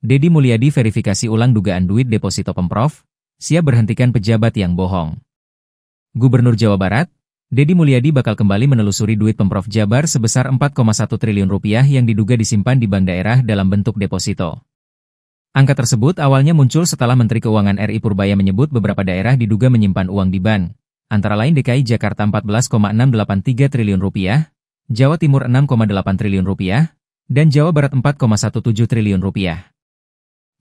Deddy Mulyadi verifikasi ulang dugaan duit deposito Pemprov, siap berhentikan pejabat yang bohong. Gubernur Jawa Barat, Deddy Mulyadi bakal kembali menelusuri duit Pemprov Jabar sebesar 4,1 triliun rupiah yang diduga disimpan di bank daerah dalam bentuk deposito. Angka tersebut awalnya muncul setelah Menteri Keuangan RI Purbaya menyebut beberapa daerah diduga menyimpan uang di bank, antara lain DKI Jakarta 14,683 triliun rupiah, Jawa Timur 6,8 triliun rupiah, dan Jawa Barat 4,17 triliun rupiah.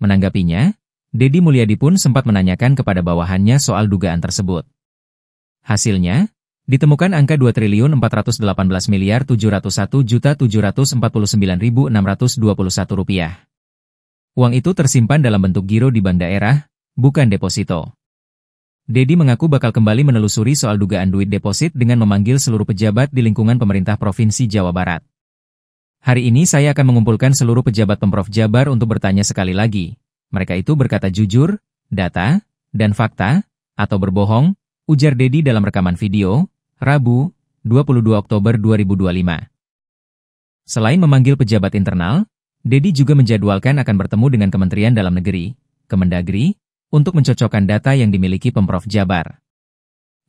Menanggapinya, Deddy Mulyadi pun sempat menanyakan kepada bawahannya soal dugaan tersebut. Hasilnya, ditemukan angka 2.418.701.749.621 rupiah. Uang itu tersimpan dalam bentuk giro di bank daerah, bukan deposito. Deddy mengaku bakal kembali menelusuri soal dugaan duit deposit dengan memanggil seluruh pejabat di lingkungan pemerintah Provinsi Jawa Barat. Hari ini saya akan mengumpulkan seluruh pejabat Pemprov Jabar untuk bertanya sekali lagi. Mereka itu berkata jujur, data, dan fakta, atau berbohong, ujar Deddy dalam rekaman video, Rabu, 22 Oktober 2025. Selain memanggil pejabat internal, Deddy juga menjadwalkan akan bertemu dengan Kementerian Dalam Negeri, Kemendagri, untuk mencocokkan data yang dimiliki Pemprov Jabar.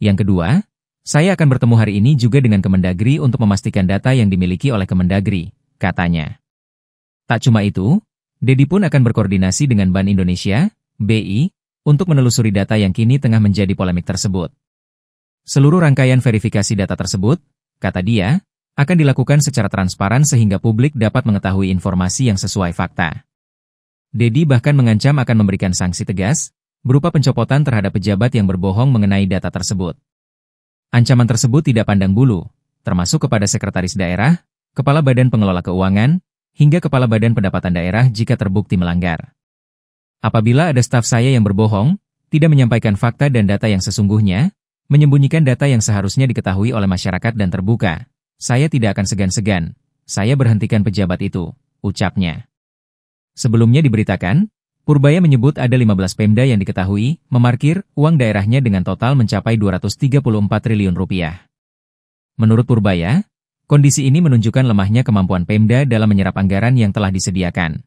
Yang kedua, saya akan bertemu hari ini juga dengan Kemendagri untuk memastikan data yang dimiliki oleh Kemendagri, katanya. Tak cuma itu, Deddy pun akan berkoordinasi dengan Bank Indonesia, BI, untuk menelusuri data yang kini tengah menjadi polemik tersebut. Seluruh rangkaian verifikasi data tersebut, kata dia, akan dilakukan secara transparan sehingga publik dapat mengetahui informasi yang sesuai fakta. Deddy bahkan mengancam akan memberikan sanksi tegas, berupa pencopotan terhadap pejabat yang berbohong mengenai data tersebut. Ancaman tersebut tidak pandang bulu, termasuk kepada sekretaris daerah, kepala badan pengelola keuangan, hingga kepala badan pendapatan daerah jika terbukti melanggar. Apabila ada staf saya yang berbohong, tidak menyampaikan fakta dan data yang sesungguhnya, menyembunyikan data yang seharusnya diketahui oleh masyarakat dan terbuka, saya tidak akan segan-segan, saya berhentikan pejabat itu, ucapnya. Sebelumnya diberitakan, Purbaya menyebut ada 15 Pemda yang diketahui memarkir uang daerahnya dengan total mencapai 234 triliun rupiah. Menurut Purbaya, kondisi ini menunjukkan lemahnya kemampuan Pemda dalam menyerap anggaran yang telah disediakan.